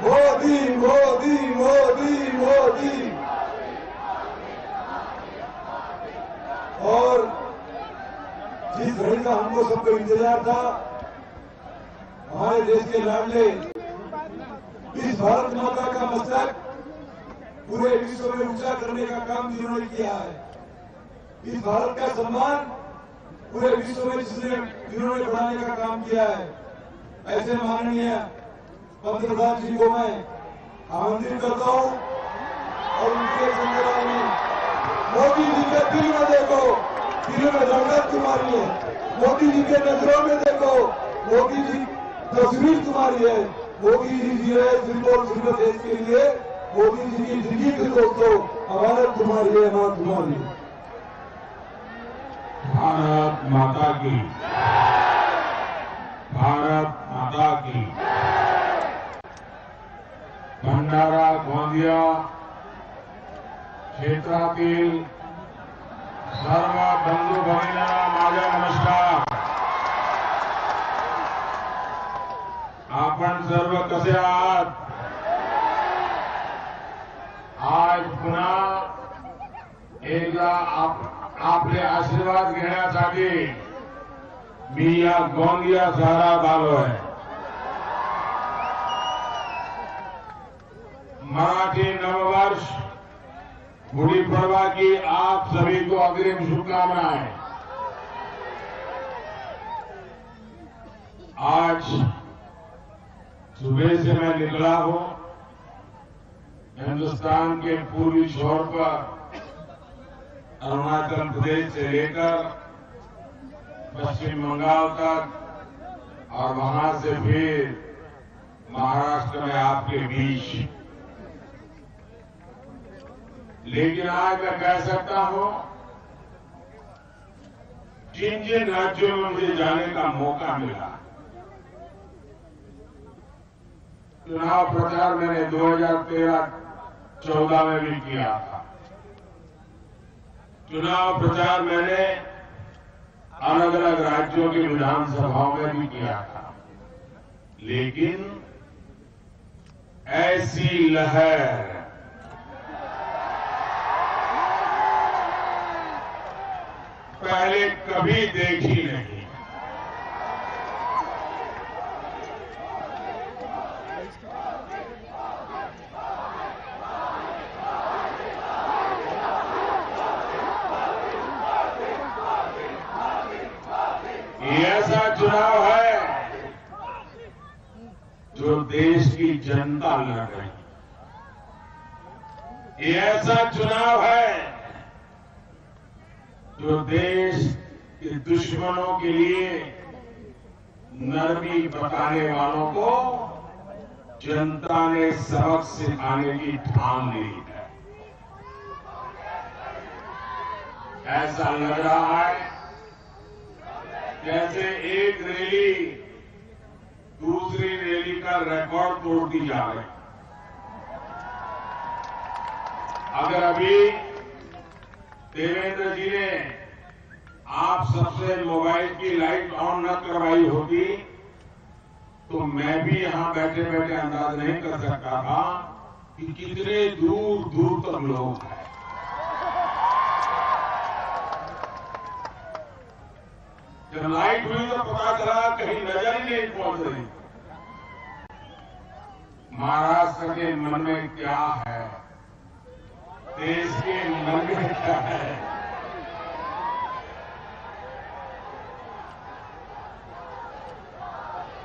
मोदी मोदी मोदी मोदी। और जिस घड़ी का हमको सबको इंतजार था, हमारे देश के लाडले इस भारत माता का मस्तक पूरे विश्व में ऊंचा करने का काम जिन्होंने किया है, इस भारत का सम्मान पूरे विश्व में जिन्होंने बढ़ाने का काम किया है, ऐसे माननीय पंतप्रधान जी को मैं आमंत्रित करता हूं और उनके संदर्भ में मोदी जी के दिल में देखो, दिल में धड़कन तुम्हारी है, मोदी जी के नजरों में देखो, मोदी जी तस्वीर तुम्हारी है, मोदी जी जी रहे सिर्फ और सिर्फ देश के लिए, मोदी जी की जिंदगी के दोस्तों अमानत तुम्हारी है, मान तुम्हारी है। भारत माता की, भारत माता की। भंडारा गोंदिया क्षेत्रातील सर्व बंधू भगिनींना माझा नमस्कार। आपण सर्व कसे आहात? आज पुन्हा एकदा आपले आशीर्वाद घेण्यासाठी मी या गोंदिया शहरात आलोय। मराठी नववर्ष गुड़ी पड़वा की आप सभी को अग्रिम शुभकामनाएं। आज सुबह से मैं निकला हूं हिंदुस्तान के पूर्वी छोर पर अरुणाचल प्रदेश से लेकर पश्चिम बंगाल तक और वहां से फिर महाराष्ट्र में आपके बीच। लेकिन आज मैं कह सकता हूं जिन जिन राज्यों में मुझे जाने का मौका मिला, चुनाव प्रचार मैंने 2013-14 में भी किया था। चुनाव प्रचार मैंने अलग अलग राज्यों की विधानसभाओं में भी किया था, लेकिन ऐसी लहर पहले कभी देखी नहीं। ये ऐसा चुनाव है जो देश की जनता लड़ रही है। ये ऐसा चुनाव है जो देश के दुश्मनों के लिए नरमी बताने वालों को जनता ने सबक सिखाने की ठान ली है। ऐसा लग रहा है जैसे एक रैली दूसरी रैली का रिकॉर्ड तोड़ती जा रही। अगर अभी देवेंद्र जी ने आप सबसे मोबाइल की लाइट ऑन न करवाई होती तो मैं भी यहां बैठे बैठे अंदाज नहीं कर सकता था कि कितने दूर दूर तक लोग हैं। जब लाइट हुई तो पता चला कहीं नजर ही नहीं पहुंच रही। महाराष्ट्र के मन में क्या है, देश के मन में क्या है,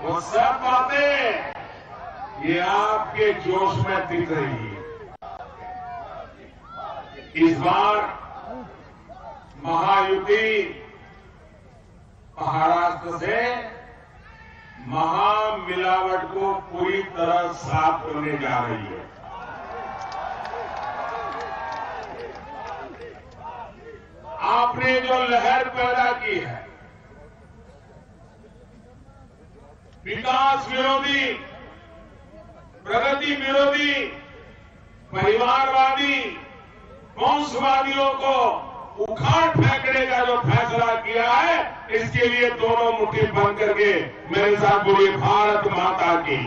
वो सब बातें ये आपके जोश में दिख रही है। इस बार महायुति महाराष्ट्र से महामिलावट को पूरी तरह साफ करने जा रही है। आपने जो लहर पैदा की है, विकास विरोधी, प्रगति विरोधी, परिवारवादी, वंशवादियों को उखाड़ फेंकने का जो फैसला किया है, इसके लिए दोनों मुट्ठी बंद करके मेरे साथ बोलिए भारत माता की।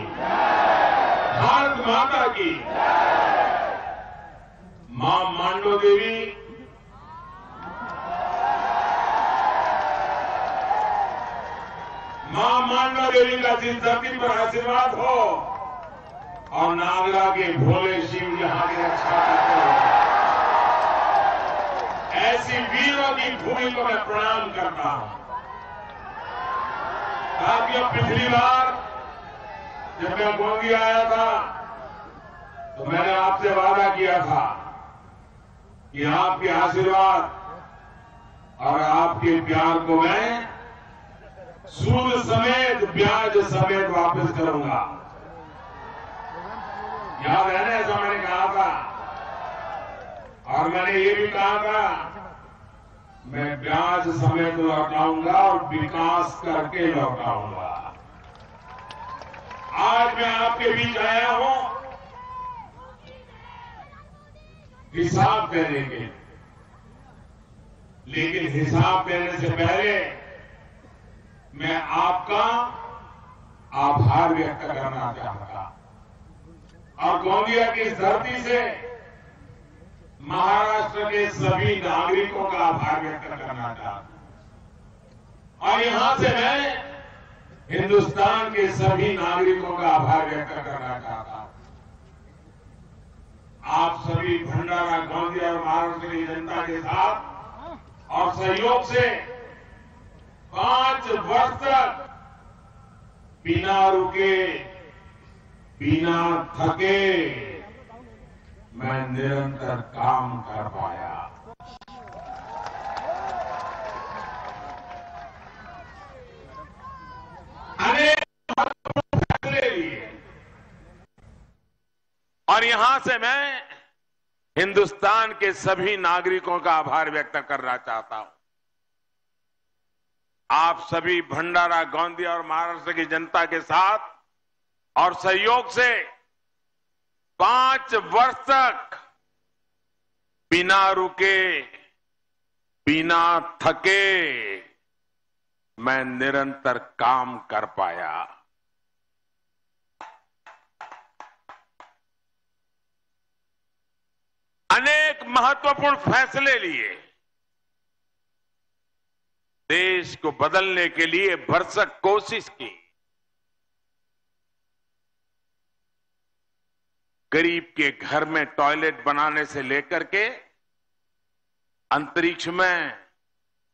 भारत माता की। मां मांडो देवी का जिस धरती पर आशीर्वाद हो और नागरा के भोले शिव यहां की रक्षा करते हो, ऐसी वीरों की भूमि को मैं प्रणाम करता हूं। साथियों, पिछली बार जब मैं गोंदिया आया था तो मैंने आपसे वादा किया था कि आपके आशीर्वाद और आपके प्यार को मैं सूद समेत ब्याज समेत वापस करूंगा। याद है ना, ऐसा मैंने कहा था। और मैंने ये भी कहा था मैं ब्याज समेत लौटाऊंगा और विकास करके लौटाऊंगा। आज मैं आपके बीच आया हूं हिसाब देने के, लेकिन हिसाब देने से पहले मैं आपका आभार व्यक्त करना चाहता और गोंदिया की इस धरती से महाराष्ट्र के सभी नागरिकों का आभार व्यक्त करना चाहता और यहां से मैं हिंदुस्तान के सभी नागरिकों का आभार व्यक्त करना चाहता हूं। आप सभी भंडारा, गोंदिया और महाराष्ट्र की जनता के साथ और सहयोग से 5 वर्ष तक बिना रुके, बिना थके मैं निरंतर काम कर पाया। अनेक महत्वपूर्ण फैसले लिए और यहां से मैं हिंदुस्तान के सभी नागरिकों का आभार व्यक्त करना चाहता हूं। आप सभी भंडारा, गोंदिया और महाराष्ट्र की जनता के साथ और सहयोग से 5 वर्ष तक बिना रुके, बिना थके मैं निरंतर काम कर पाया। अनेक महत्वपूर्ण फैसले लिए, देश को बदलने के लिए भरसक कोशिश की। गरीब के घर में टॉयलेट बनाने से लेकर के अंतरिक्ष में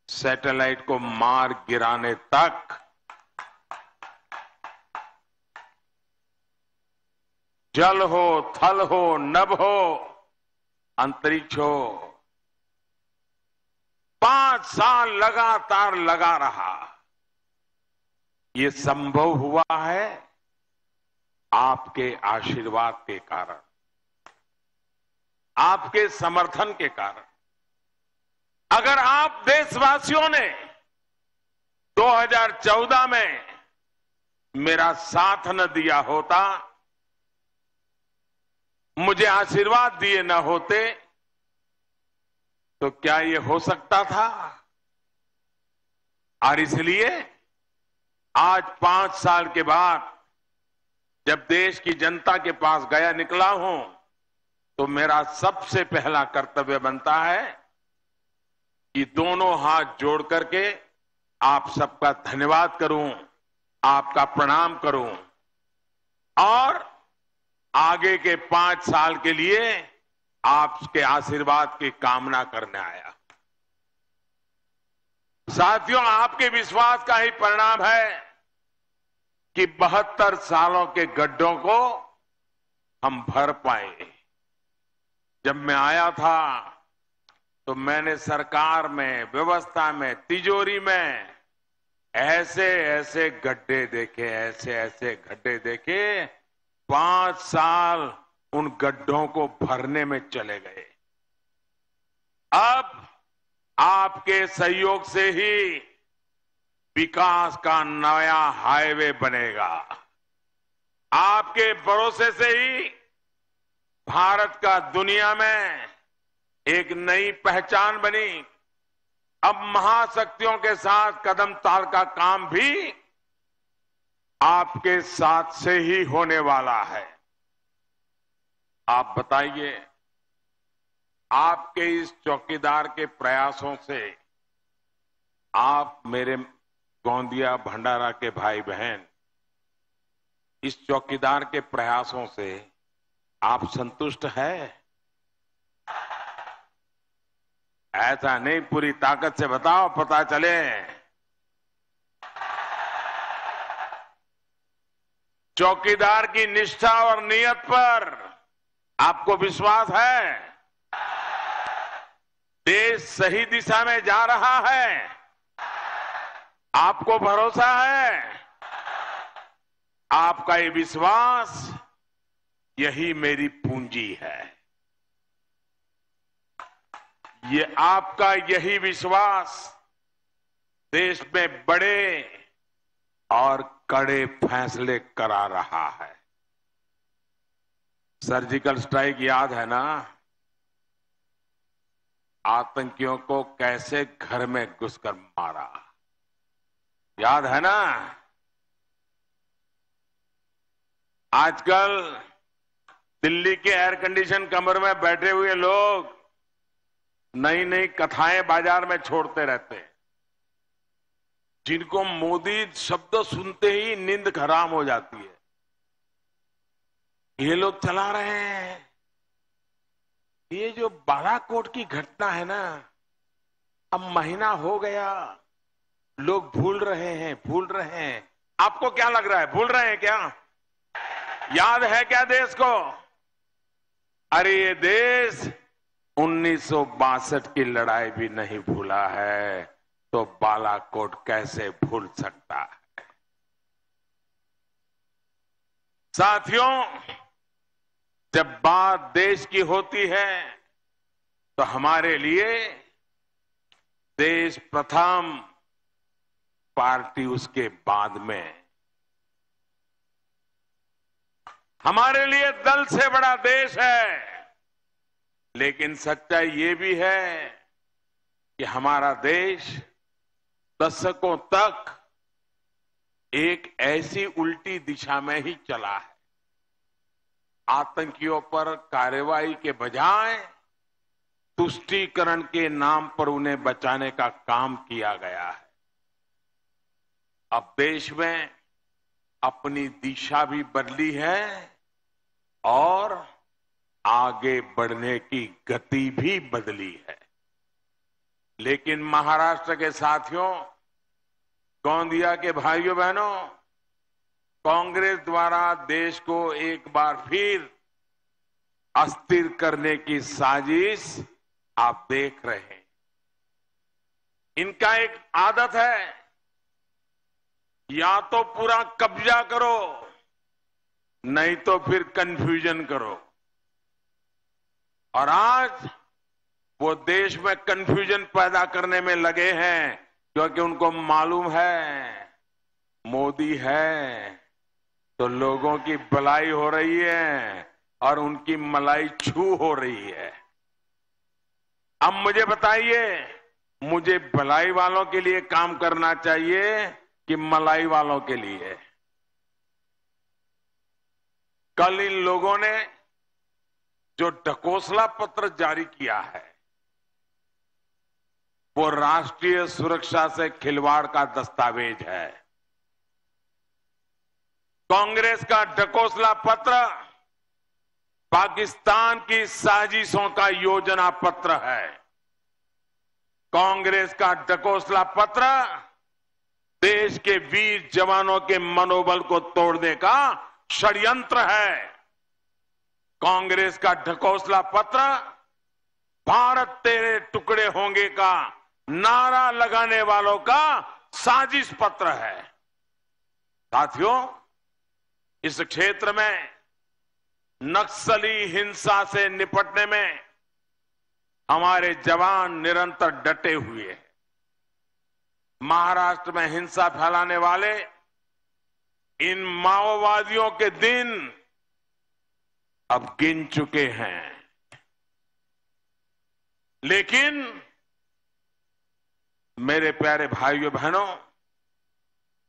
सैटेलाइट को मार गिराने तक, जल हो, थल हो, नभ हो, अंतरिक्ष हो, 5 साल लगातार लगा रहा। ये संभव हुआ है आपके आशीर्वाद के कारण, आपके समर्थन के कारण। अगर आप देशवासियों ने 2014 में मेरा साथ न दिया होता, मुझे आशीर्वाद दिए न होते, तो क्या ये हो सकता था? और इसलिए आज 5 साल के बाद जब देश की जनता के पास गया निकला हूं, तो मेरा सबसे पहला कर्तव्य बनता है कि दोनों हाथ जोड़ करके आप सबका धन्यवाद करूं, आपका प्रणाम करूं और आगे के 5 साल के लिए आपके आशीर्वाद की कामना करने आया। साथियों, आपके विश्वास का ही परिणाम है कि 72 सालों के गड्ढों को हम भर पाए। जब मैं आया था तो मैंने सरकार में, व्यवस्था में, तिजोरी में ऐसे ऐसे गड्ढे देखे, ऐसे ऐसे गड्ढे देखे। 5 साल उन गड्ढों को भरने में चले गए। अब आपके सहयोग से ही विकास का नया हाईवे बनेगा। आपके भरोसे से ही भारत का दुनिया में एक नई पहचान बनी। अब महाशक्तियों के साथ कदम ताल का काम भी आपके साथ से ही होने वाला है। आप बताइए, आपके इस चौकीदार के प्रयासों से आप मेरे गोंदिया भंडारा के भाई बहन, इस चौकीदार के प्रयासों से आप संतुष्ट हैं? ऐसा नहीं, पूरी ताकत से बताओ, पता चले। चौकीदार की निष्ठा और नियत पर आपको विश्वास है? देश सही दिशा में जा रहा है? आपको भरोसा है? आपका ये विश्वास, यही मेरी पूंजी है। ये आपका यही विश्वास देश में बड़े और कड़े फैसले करा रहा है। सर्जिकल स्ट्राइक याद है ना? आतंकियों को कैसे घर में घुसकर मारा, याद है ना? आजकल दिल्ली के एयर कंडीशन कमरे में बैठे हुए लोग नई नई कथाएं बाजार में छोड़ते रहते हैं, जिनको मोदी शब्द सुनते ही नींद हराम हो जाती है। ये लोग चला रहे हैं। ये जो बालाकोट की घटना है ना, अब महीना हो गया, लोग भूल रहे हैं। आपको क्या लग रहा है, भूल रहे हैं क्या? याद है क्या देश को? अरे ये देश 1962 की लड़ाई भी नहीं भूला है, तो बालाकोट कैसे भूल सकता है? साथियों, जब बात देश की होती है तो हमारे लिए देश प्रथम, पार्टी उसके बाद में। हमारे लिए दल से बड़ा देश है, लेकिन सच्चाई ये भी है कि हमारा देश दशकों तक एक ऐसी उल्टी दिशा में ही चला है। आतंकियों पर कार्रवाई के बजाय तुष्टीकरण के नाम पर उन्हें बचाने का काम किया गया है। अब देश में अपनी दिशा भी बदली है और आगे बढ़ने की गति भी बदली है। लेकिन महाराष्ट्र के साथियों, गोंदिया के भाइयों बहनों, कांग्रेस द्वारा देश को एक बार फिर अस्थिर करने की साजिश आप देख रहे हैं। इनका एक आदत है, या तो पूरा कब्जा करो, नहीं तो फिर कंफ्यूजन करो। और आज वो देश में कंफ्यूजन पैदा करने में लगे हैं, क्योंकि उनको मालूम है मोदी है तो लोगों की भलाई हो रही है और उनकी मलाई छू हो रही है। अब मुझे बताइए, मुझे भलाई वालों के लिए काम करना चाहिए कि मलाई वालों के लिए? कल इन लोगों ने जो ढकोसला पत्र जारी किया है, वो राष्ट्रीय सुरक्षा से खिलवाड़ का दस्तावेज है। कांग्रेस का ढकोसला पत्र पाकिस्तान की साजिशों का योजना पत्र है। कांग्रेस का ढकोसला पत्र देश के वीर जवानों के मनोबल को तोड़ने का षड्यंत्र है। कांग्रेस का ढकोसला पत्र भारत तेरे टुकड़े होंगे का नारा लगाने वालों का साजिश पत्र है। साथियों, इस क्षेत्र में नक्सली हिंसा से निपटने में हमारे जवान निरंतर डटे हुए हैं। महाराष्ट्र में हिंसा फैलाने वाले इन माओवादियों के दिन अब गिन चुके हैं, लेकिन मेरे प्यारे भाइयों बहनों,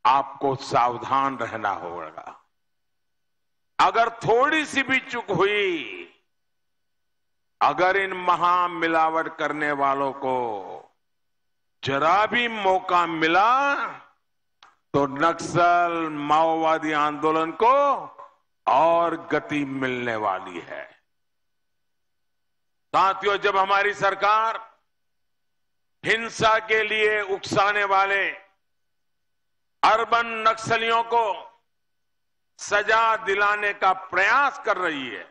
आपको सावधान रहना होगा। अगर थोड़ी सी भी चूक हुई अगर इन महामिलावट करने वालों को जरा भी मौका मिला तो नक्सल माओवादी आंदोलन को और गति मिलने वाली है। साथियों, जब हमारी सरकार हिंसा के लिए उकसाने वाले अर्बन नक्सलियों को सजा दिलाने का प्रयास कर रही है,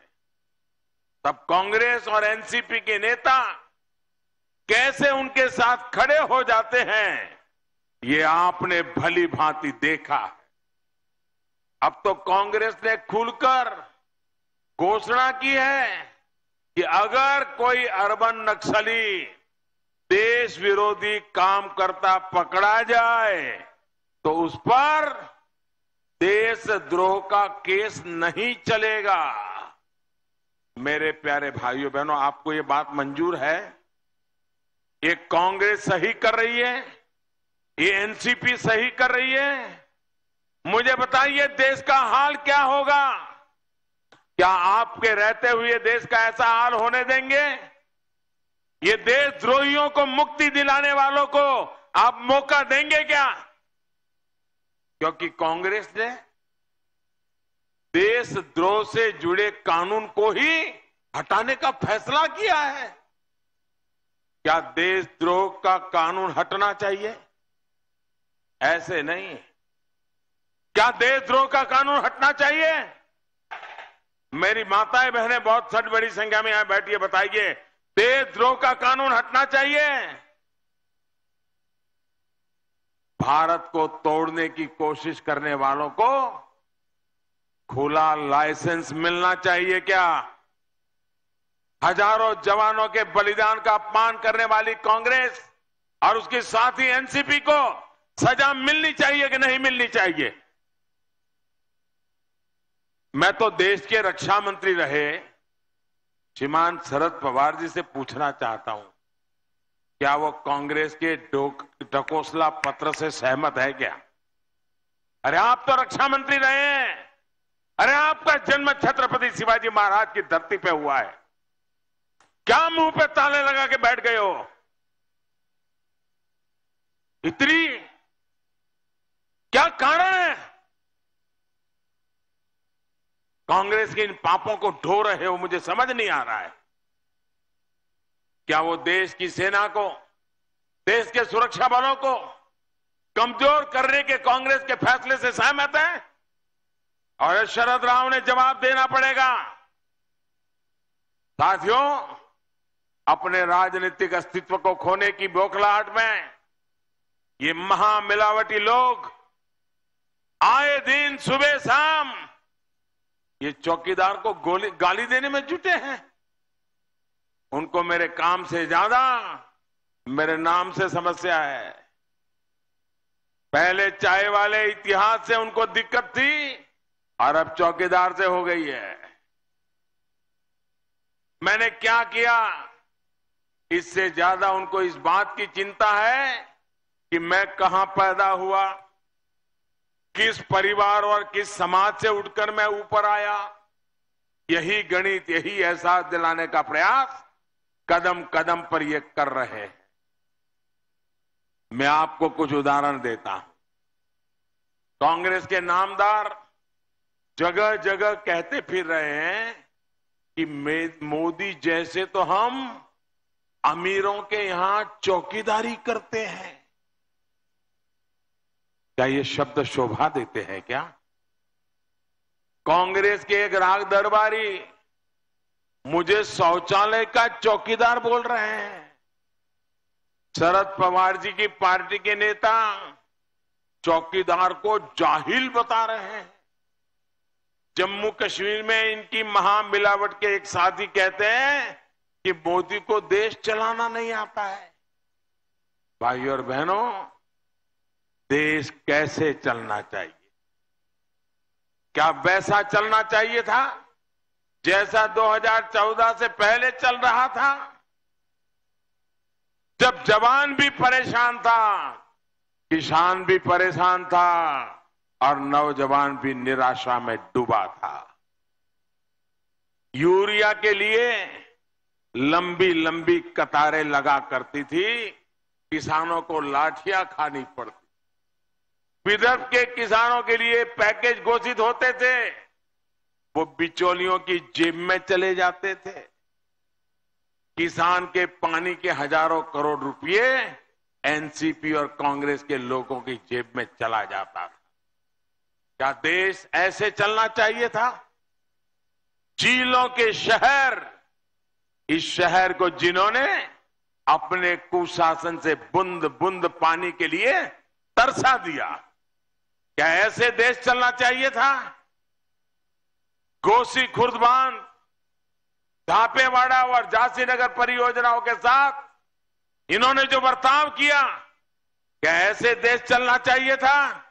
तब कांग्रेस और एनसीपी के नेता कैसे उनके साथ खड़े हो जाते हैं, ये आपने भली भांति देखा है। अब तो कांग्रेस ने खुलकर घोषणा की है कि अगर कोई अर्बन नक्सली देश विरोधी काम करता पकड़ा जाए तो उस पर देशद्रोह का केस नहीं चलेगा। मेरे प्यारे भाइयों बहनों, आपको ये बात मंजूर है? ये कांग्रेस सही कर रही है, ये एनसीपी सही कर रही है? मुझे बताइए, देश का हाल क्या होगा? क्या आपके रहते हुए देश का ऐसा हाल होने देंगे? ये देशद्रोहियों को मुक्ति दिलाने वालों को आप मौका देंगे क्या? क्योंकि कांग्रेस ने देशद्रोह से जुड़े कानून को ही हटाने का फैसला किया है। क्या देशद्रोह का कानून हटना चाहिए? ऐसे नहीं। क्या देशद्रोह का कानून हटना चाहिए? मेरी माताएं बहनें बहुत बड़ी संख्या में यहां बैठी है, बताइए, देशद्रोह का कानून हटना चाहिए? भारत को तोड़ने की कोशिश करने वालों को खुला लाइसेंस मिलना चाहिए क्या? हजारों जवानों के बलिदान का अपमान करने वाली कांग्रेस और उसके साथी एनसीपी को सजा मिलनी चाहिए कि नहीं मिलनी चाहिए? मैं तो देश के रक्षा मंत्री रहे श्रीमान शरद पवार जी से पूछना चाहता हूं, क्या वो कांग्रेस के ढकोसला पत्र से सहमत है क्या? अरे आप तो रक्षा मंत्री रहे हैं, अरे आपका जन्म छत्रपति शिवाजी महाराज की धरती पे हुआ है, क्या मुंह पे ताले लगा के बैठ गए हो? इतनी क्या कारण है? कांग्रेस के इन पापों को ढो रहे हो, मुझे समझ नहीं आ रहा है। क्या वो देश की सेना को, देश के सुरक्षा बलों को कमजोर करने के कांग्रेस के फैसले से सहमत है? और शरद राव ने जवाब देना पड़ेगा। साथियों, अपने राजनीतिक अस्तित्व को खोने की बौखलाहट में ये महामिलावटी लोग आए दिन सुबह शाम ये चौकीदार को गाली देने में जुटे हैं। उनको मेरे काम से ज्यादा मेरे नाम से समस्या है। पहले चाय वाले इतिहास से उनको दिक्कत थी और अब चौकीदार से हो गई है। मैंने क्या किया, इससे ज्यादा उनको इस बात की चिंता है कि मैं कहां पैदा हुआ, किस परिवार और किस समाज से उठकर मैं ऊपर आया। यही गणित, यही एहसास दिलाने का प्रयास कदम कदम पर ये कर रहे हैं। मैं आपको कुछ उदाहरण देता हूं। कांग्रेस के नामदार जगह जगह कहते फिर रहे हैं कि मोदी जैसे तो हम अमीरों के यहां चौकीदारी करते हैं। क्या ये शब्द शोभा देते हैं क्या? कांग्रेस के एक राग दरबारी मुझे शौचालय का चौकीदार बोल रहे हैं। शरद पवार जी की पार्टी के नेता चौकीदार को जाहिल बता रहे हैं। जम्मू कश्मीर में इनकी महामिलावट के एक साथी कहते हैं कि मोदी को देश चलाना नहीं आता है। भाइयों और बहनों, देश कैसे चलना चाहिए? क्या वैसा चलना चाहिए था जैसा 2014 से पहले चल रहा था, जब जवान भी परेशान था, किसान भी परेशान था और नौजवान भी निराशा में डूबा था? यूरिया के लिए लंबी लंबी कतारें लगा करती थी, किसानों को लाठियां खानी पड़ती। विदर्भ के किसानों के लिए पैकेज घोषित होते थे, वो बिचौलियों की जेब में चले जाते थे। किसान के पानी के हजारों करोड़ रुपए एनसीपी और कांग्रेस के लोगों की जेब में चला जाता था। क्या देश ऐसे चलना चाहिए था? झीलों के शहर, इस शहर को जिन्होंने अपने कुशासन से बूंद बूंद पानी के लिए तरसा दिया, क्या ऐसे देश चलना चाहिए था? कोसी खुर्द बांध, धापेवाड़ा और झांसीनगर परियोजनाओं के साथ इन्होंने जो बर्ताव किया, क्या ऐसे देश चलना चाहिए था?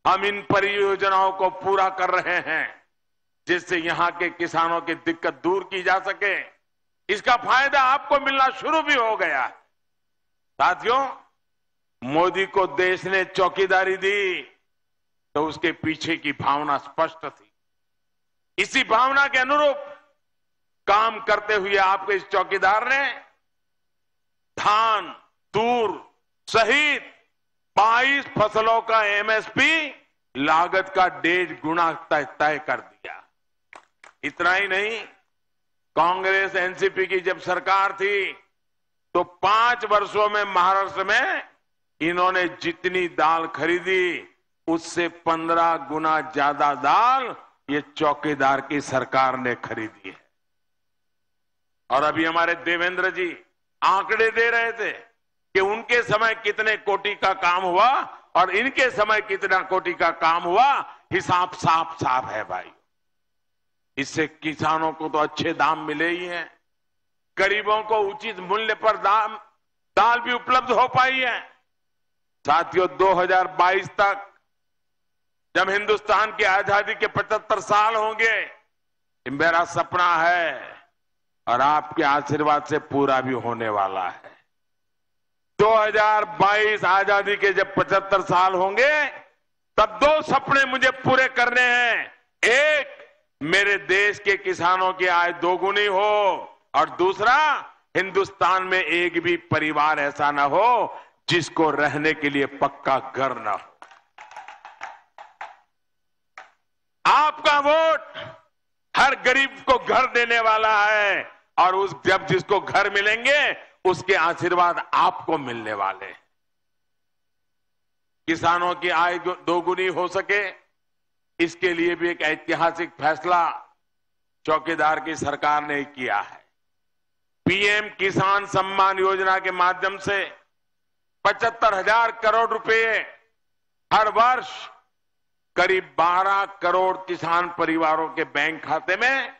हम इन परियोजनाओं को पूरा कर रहे हैं जिससे यहां के किसानों की दिक्कत दूर की जा सके। इसका फायदा आपको मिलना शुरू भी हो गया। साथियों, मोदी को देश ने चौकीदारी दी तो उसके पीछे की भावना स्पष्ट थी। इसी भावना के अनुरूप काम करते हुए आपके इस चौकीदार ने धान, तूर सहित 22 फसलों का एमएसपी लागत का 1.5 गुना तय कर दिया। इतना ही नहीं, कांग्रेस एनसीपी की जब सरकार थी तो 5 वर्षों में महाराष्ट्र में इन्होंने जितनी दाल खरीदी उससे 15 गुना ज्यादा दाल ये चौकीदार की सरकार ने खरीदी है। और अभी हमारे देवेंद्र जी आंकड़े दे रहे थे कि उनके समय कितने कोटी का काम हुआ और इनके समय कितना कोटी का काम हुआ। हिसाब साफ साफ है भाई। इससे किसानों को तो अच्छे दाम मिले ही हैं, गरीबों को उचित मूल्य पर दाल भी उपलब्ध हो पाई है। साथियों, 2022 तक जब हिंदुस्तान की आजादी के 75 साल होंगे, ये मेरा सपना है और आपके आशीर्वाद से पूरा भी होने वाला है। 2022 आजादी के जब 75 साल होंगे तब 2 सपने मुझे पूरे करने हैं। एक, मेरे देश के किसानों की आय 2 गुनी हो और दूसरा, हिंदुस्तान में एक भी परिवार ऐसा ना हो जिसको रहने के लिए पक्का घर ना हो। आपका वोट हर गरीब को घर देने वाला है और जब जिसको घर मिलेंगे उसके आशीर्वाद आपको मिलने वाले हैं। किसानों की आय 2 गुनी हो सके, इसके लिए भी एक ऐतिहासिक फैसला चौकीदार की सरकार ने किया है। पीएम किसान सम्मान योजना के माध्यम से 75,000 करोड़ रुपए हर वर्ष करीब 12 करोड़ किसान परिवारों के बैंक खाते में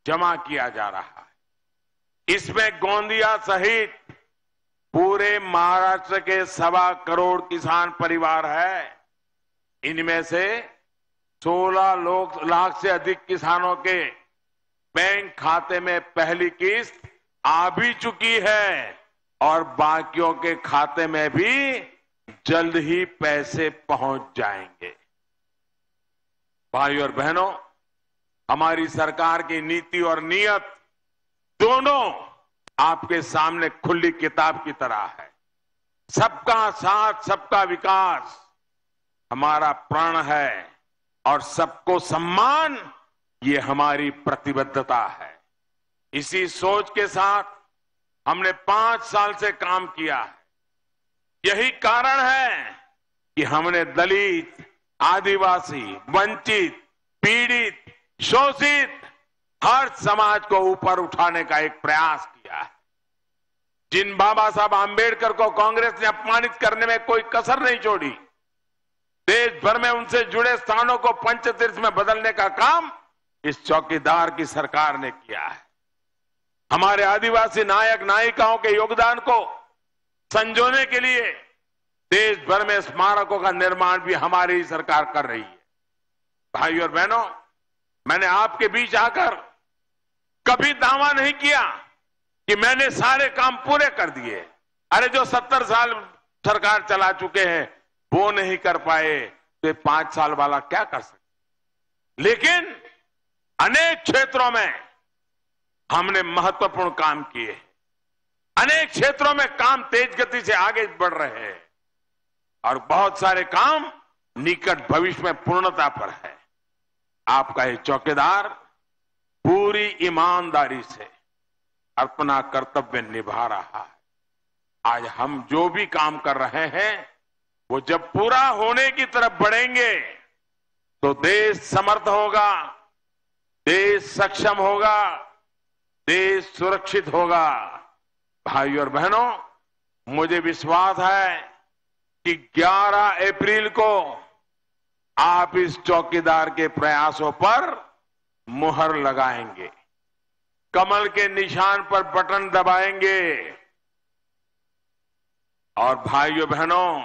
जमा किया जा रहा है। इसमें गोंदिया सहित पूरे महाराष्ट्र के 1.25 करोड़ किसान परिवार है। इनमें से 16 लाख से अधिक किसानों के बैंक खाते में पहली किस्त आ भी चुकी है और बाकियों के खाते में भी जल्द ही पैसे पहुंच जाएंगे। भाई और बहनों, हमारी सरकार की नीति और नियत दोनों आपके सामने खुली किताब की तरह है। सबका साथ, सबका विकास हमारा प्रण है और सबको सम्मान ये हमारी प्रतिबद्धता है। इसी सोच के साथ हमने 5 साल से काम किया है। यही कारण है कि हमने दलित, आदिवासी, वंचित, पीड़ित, शोषित हर समाज को ऊपर उठाने का एक प्रयास किया है। जिन बाबा साहब आंबेडकर को कांग्रेस ने अपमानित करने में कोई कसर नहीं छोड़ी, देश भर में उनसे जुड़े स्थानों को पंचतीर्थ में बदलने का काम इस चौकीदार की सरकार ने किया है। हमारे आदिवासी नायक नायिकाओं के योगदान को संजोने के लिए देश भर में स्मारकों का निर्माण भी हमारी सरकार कर रही है। भाई और बहनों, मैंने आपके बीच आकर कभी दावा नहीं किया कि मैंने सारे काम पूरे कर दिए। अरे जो 70 साल सरकार चला चुके हैं वो नहीं कर पाए तो 5 साल वाला क्या कर सकते। लेकिन अनेक क्षेत्रों में हमने महत्वपूर्ण काम किए। अनेक क्षेत्रों में काम तेज गति से आगे बढ़ रहे हैं और बहुत सारे काम निकट भविष्य में पूर्णता पर है। आपका ये चौकीदार पूरी ईमानदारी से अपना कर्तव्य निभा रहा है। आज हम जो भी काम कर रहे हैं वो जब पूरा होने की तरफ बढ़ेंगे तो देश समर्थ होगा, देश सक्षम होगा, देश सुरक्षित होगा। भाइयों और बहनों, मुझे विश्वास है कि 11 अप्रैल को आप इस चौकीदार के प्रयासों पर मुहर लगाएंगे, कमल के निशान पर बटन दबाएंगे और भाइयों बहनों,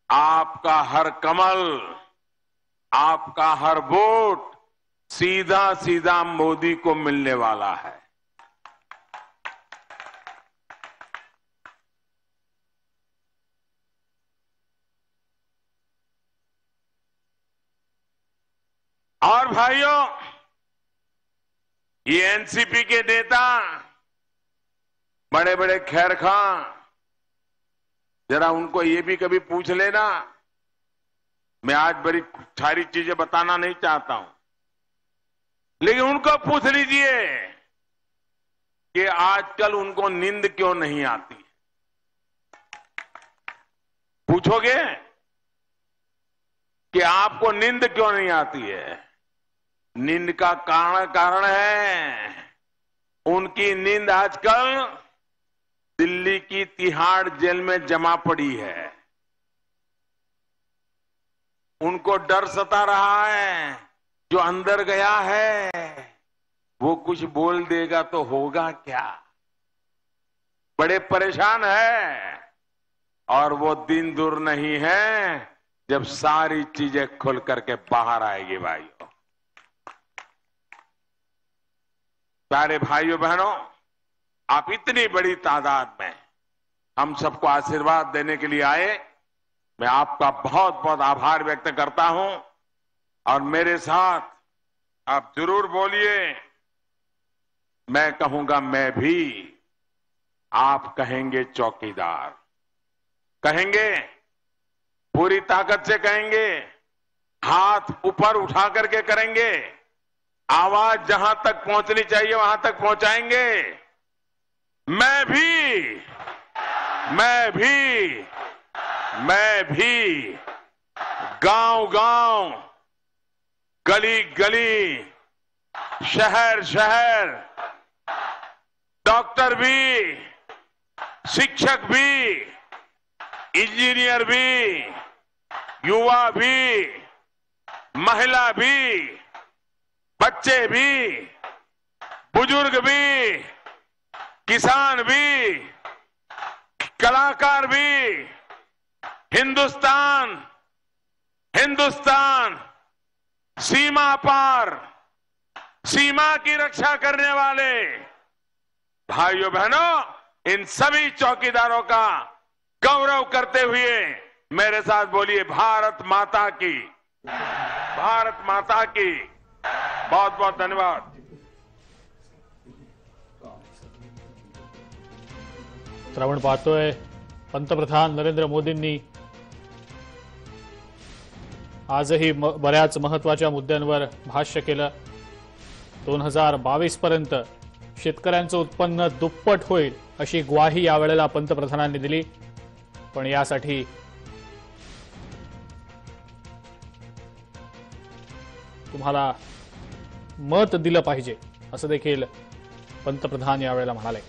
आपका हर कमल, आपका हर वोट सीधा सीधा मोदी को मिलने वाला है। और भाइयों, ये एनसीपी के नेता बड़े बड़े खैर खां, जरा उनको ये भी कभी पूछ लेना। मैं आज बड़ी सारी चीजें बताना नहीं चाहता हूं, लेकिन उनको पूछ लीजिए कि आजकल उनको नींद क्यों नहीं आती। पूछोगे कि आपको नींद क्यों नहीं आती है? नींद का कारण है उनकी नींद आजकल दिल्ली की तिहाड़ जेल में जमा पड़ी है। उनको डर सता रहा है, जो अंदर गया है वो कुछ बोल देगा तो होगा क्या। बड़े परेशान है और वो दिन दूर नहीं है जब सारी चीजें खुल करके बाहर आएगी। भाइयों, प्यारे भाइयों बहनों, आप इतनी बड़ी तादाद में हम सबको आशीर्वाद देने के लिए आए, मैं आपका बहुत बहुत आभार व्यक्त करता हूं। और मेरे साथ आप जरूर बोलिए, मैं कहूंगा मैं भी, आप कहेंगे चौकीदार, कहेंगे पूरी ताकत से कहेंगे, हाथ ऊपर उठा करके करेंगे, आवाज जहां तक पहुंचनी चाहिए वहां तक पहुंचाएंगे। मैं भी गांव गांव, गली गली, शहर शहर, डॉक्टर भी, शिक्षक भी, इंजीनियर भी, युवा भी, महिला भी, बच्चे भी, बुजुर्ग भी, किसान भी, कलाकार भी, हिंदुस्तान सीमा पार, सीमा की रक्षा करने वाले भाइयों बहनों, इन सभी चौकीदारों का गौरव करते हुए मेरे साथ बोलिए, भारत माता की, भारत माता की। बहुत बहुत धन्यवाद। तर आपण पाहतोय पंतप्रधान नरेंद्र मोदींनी आजही बऱ्याच महत्त्वाच्या मुद्द्यांवर भाष्य केलं। 2022 पर्यंत शेतकऱ्यांचं उत्पन्न दुप्पट होईल अशी ग्वाही यावेळेला पंतप्रधानांनी दिली। पण यासाठी तुम्हाला मत दिलं पाहिजे असं देखील पंतप्रधान यावेळेला म्हणाले।